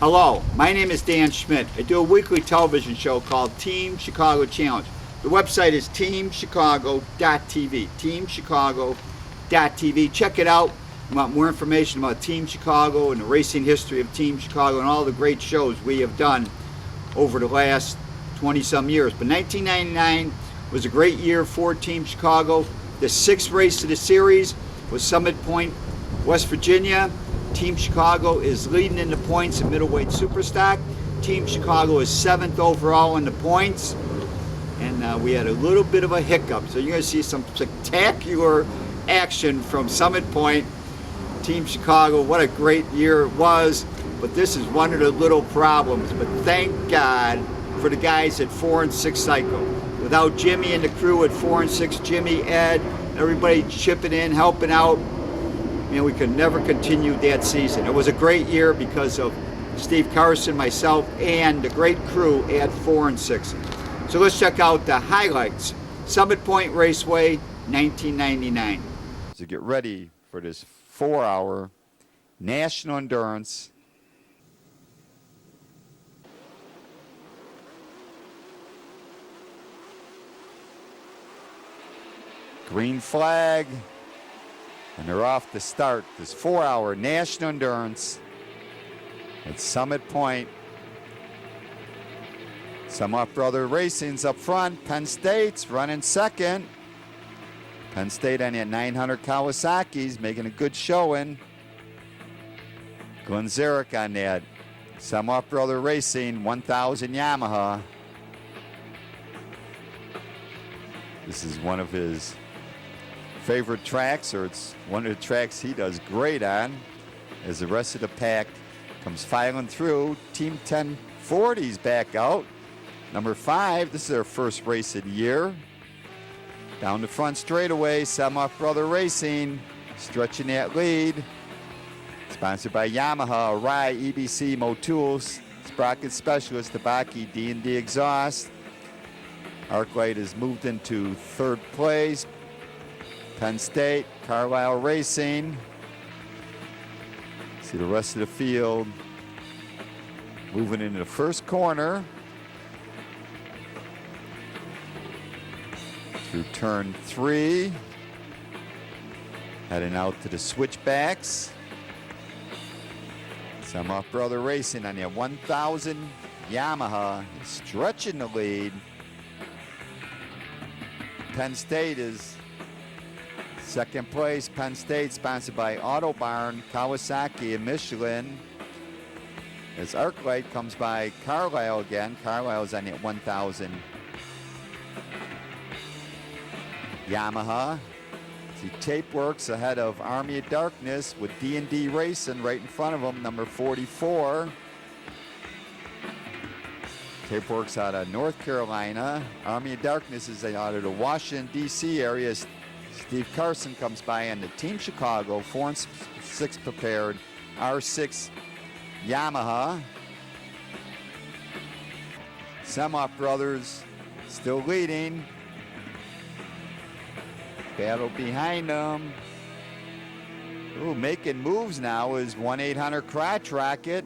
Hello, my name is Dan Schmitt. I do a weekly television show called Team Chicago Challenge. The website is teamchicago.tv. Teamchicago.tv. Check it out. You want more information about Team Chicago and the racing history of Team Chicago and all the great shows we have done over the last 20-some years. But 1999 was a great year for Team Chicago. The sixth race of the series was Summit Point, West Virginia. Team Chicago is leading in the points in Middleweight SuperStock. Team Chicago is 7th overall in the points. And we had a little bit of a hiccup. So you're going to see some spectacular action from Summit Point. Team Chicago, what a great year it was. But this is one of the little problems. But thank God for the guys at 4 and 6 Cycle. Without Jimmy and the crew at 4 and 6, Jimmy, Ed, everybody chipping in, helping out, we could never continue that season. It was a great year because of Steve Carson, myself, and the great crew at 4 and 6. So let's check out the highlights. Summit Point Raceway, 1999. So get ready for this 4-hour national endurance. Green flag. And they're off to start this 4-hour national endurance at Summit Point. Summit Brother Racing's up front. Penn State's running second. Penn State on that 900 Kawasaki's making a good showing. Glenn Zarek on that Summit Brother Racing 1000 Yamaha. This is one of his favorite tracks, or it's one of the tracks he does great on, as the rest of the pack comes filing through. Team 1040's back out. Number 5, this is their first race of the year. Down the front straightaway, Summit Brother Racing stretching that lead. Sponsored by Yamaha, Arai, EBC, Motuls, Sprocket Specialist, Tabaki, D&D Exhaust. Arclight has moved into 3rd place. Penn State, Carlisle Racing. See the rest of the field moving into the first corner. Through turn 3. Heading out to the switchbacks. Summit Brother Racing on the 1000 Yamaha, stretching the lead. Penn State is 2nd place. Penn State, sponsored by Autobarn, Kawasaki, and Michelin. As Arclight comes by Carlisle again. Carlisle's on that 1000 Yamaha. See Tapeworks ahead of Army of Darkness with D&D Racing right in front of them, number 44. Tapeworks out of North Carolina. Army of Darkness is out of the Washington, D.C. area. Steve Carson comes by on the Team Chicago 4 and 6 prepared R6 Yamaha. Summit Brothers still leading. Battle behind them. Ooh, making moves now is 1-800 Crotch Rocket.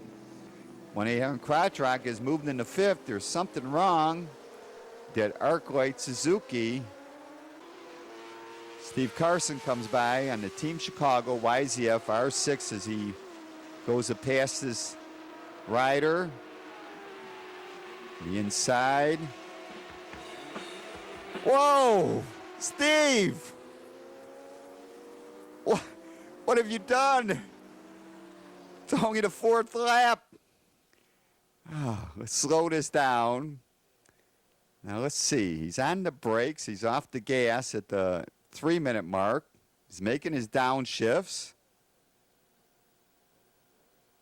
1-800 Crotch Rocket is moving into 5th. There's something wrong. That Arclight Suzuki. Steve Carson comes by on the Team Chicago YZF R6 as he goes past this rider. The inside. Whoa! Steve! What have you done? It's only the 4th lap. Oh, let's slow this down. Now let's see. He's on the brakes. He's off the gas at the 3-minute mark. He's making his downshifts.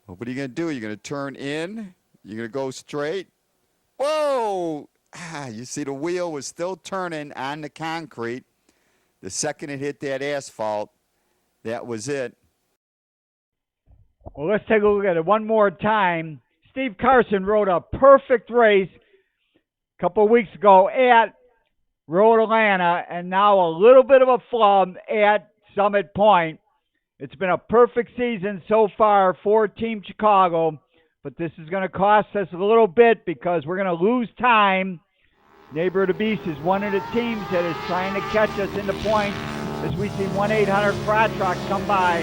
Well, what are you going to do? You're going to turn in? You're going to go straight? Whoa! You see the wheel was still turning on the concrete. The second it hit that asphalt, that was it. Well, let's take a look at it one more time. Steve Carson rode a perfect race a couple of weeks ago at Road Atlanta, and now a little bit of a flub at Summit Point. It's been a perfect season so far for Team Chicago, but this is going to cost us a little bit because we're going to lose time. Neighbor of the Beast is one of the teams that is trying to catch us in the points as we see 1-800-Crottrock come by.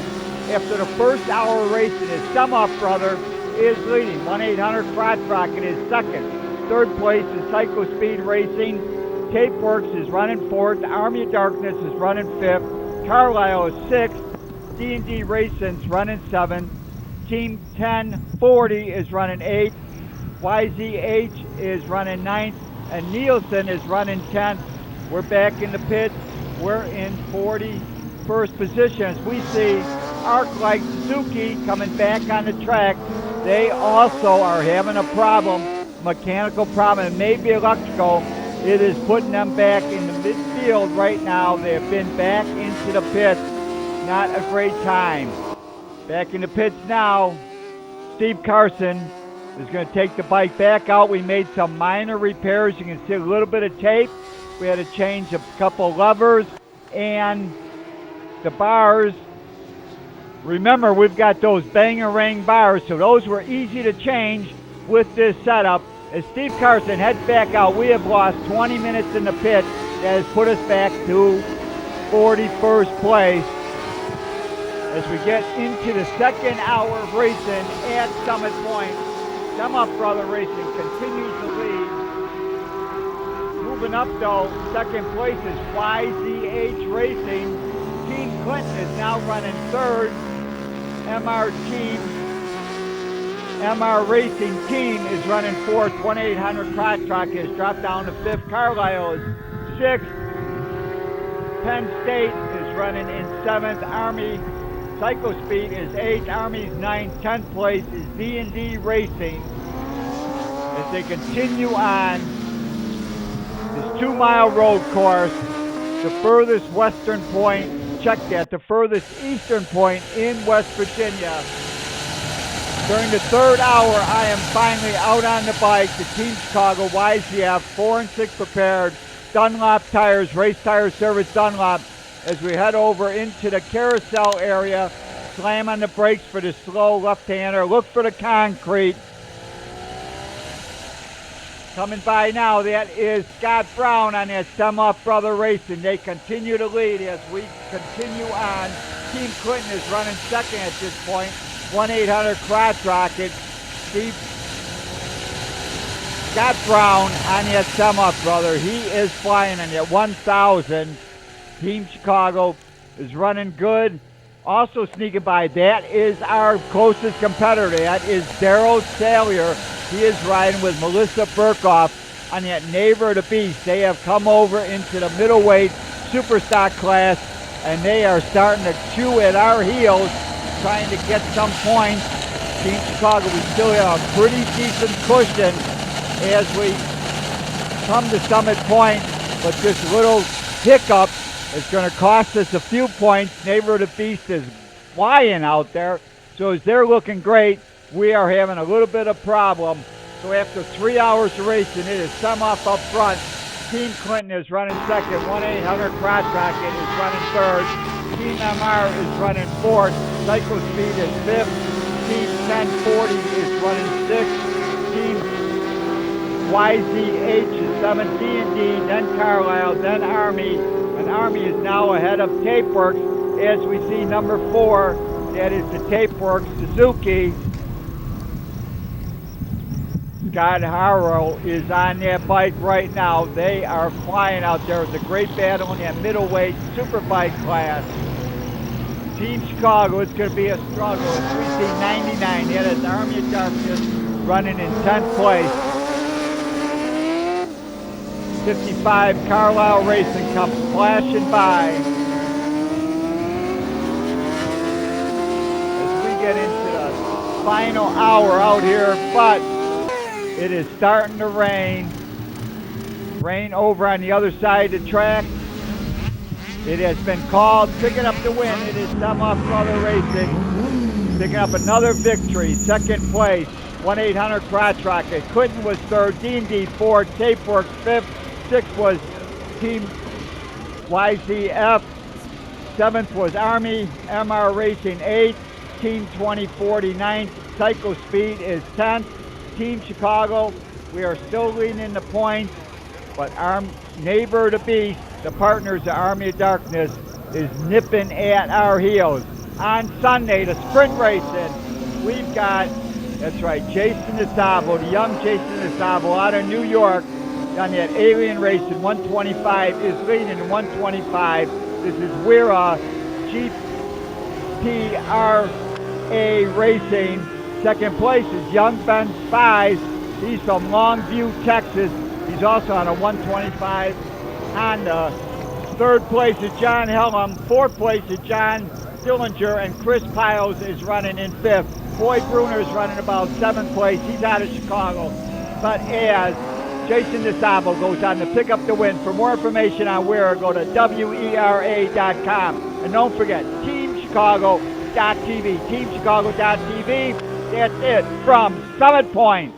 After the first hour of racing, his Sum-Up brother is leading. 1-800-Crottrock in his second. Third place is Psycho Speed Racing. Tapeworks is running fourth. Army of Darkness is running fifth. Carlisle is sixth. D&D Racing's running seventh. Team 1040 is running eighth. YZH is running ninth. And Nielsen is running 10th. We're back in the pits. We're in 41st position as we see Arc-Like Suzuki coming back on the track. They also are having a problem, mechanical problem, and maybe electrical. It is putting them back in the midfield right now. They have been back into the pits. Not a great time. Back in the pits now, Steve Carson is going to take the bike back out. We made some minor repairs. You can see a little bit of tape. We had to change a couple levers and the bars. Remember, we've got those Bang-A-Rang bars, so those were easy to change with this setup. As Steve Carson heads back out, we have lost 20 minutes in the pit. That has put us back to 41st place. As we get into the second hour of racing at Summit Point, Sum-Up Brother Racing continues to lead. Moving up though, second place is YZH Racing. Team Clinton is now running third. MR Racing Team is running fourth. 1-800-Crottrock has dropped down to fifth. Carlisle is sixth. Penn State is running in seventh. Army Psycho Speed is eighth. Army's ninth. 10th place is D&D Racing. As they continue on this 2-mile road course, the furthest western point, check that, the furthest eastern point in West Virginia. During the third hour, I am finally out on the bike. The Team Chicago YZF 4 and 6 prepared. Dunlop tires, race tire service Dunlop. As we head over into the carousel area, slam on the brakes for the slow left-hander. Look for the concrete. Coming by now, that is Scott Brown on that Sum-Up Brother Racing. They continue to lead as we continue on. Team Clinton is running second at this point. 1-800-Crottrock. Steve Scott Brown on that Sum-Up Brother. He is flying on that 1,000. Team Chicago is running good. Also sneaking by, that is our closest competitor. That is Daryl Salyer. He is riding with Melissa Burkhoff on that Neighbor of the Beast. They have come over into the Middleweight SuperStock Class, and they are starting to chew at our heels, trying to get some points. Team Chicago, we still have a pretty decent cushion as we come to Summit Point, but this little hiccup is going to cost us a few points. Neighbor of the Beast is flying out there, so as they're looking great, we are having a little bit of problem. So after 3 hours of racing, it is Sum-Up up front. Team Clinton is running second. 1-800-Crottrock is running third. Team MR is running fourth. Psycho Speed is fifth. Team 1040 is running sixth. Team YZH is seventh. D&D, then Carlisle, then Army. And Army is now ahead of Tapeworks as we see number 4. That is the Tapeworks Suzuki. Scott Harrow is on that bike right now. They are flying out there. It's a great battle in that middleweight superbike class. Team Chicago, it's going to be a struggle. As we see 99, that is Army of Darkness running in 10th place. 55 Carlisle Racing comes flashing by. As we get into the final hour out here, but it is starting to rain. Rain over on the other side of the track. It has been called, picking up the win. It is Sum-Up Brother Racing, picking up another victory. Second place, 1-800-Crottrock. Clinton was third, D&D fourth, Tapeworks fifth, sixth was Team YZF, seventh was Army, MR Racing eighth, Team 2040 9th. Psycho Speed is 10th. Team Chicago, we are still leading in the points, but our neighbor to beast, the partners, the Army of Darkness, is nipping at our heels. On Sunday, the sprint racing, we've got, that's right, Jason DeSalvo, the young Jason DeSalvo out of New York, on that Alien Racing 125, is leading in 125. This is WERA GPRA Racing. Second place is young Ben Spies. He's from Longview, Texas. He's also on a 125 Honda. Third place is John Hellam. Fourth place is John Dillinger, and Chris Piles is running in fifth. Boyd Bruner is running about seventh place. He's out of Chicago. But as Jason DeSalvo goes on to pick up the win. For more information on WERA, go to WERA.com. And don't forget, TeamChicago.tv. TeamChicago.tv. That's it from Summit Point.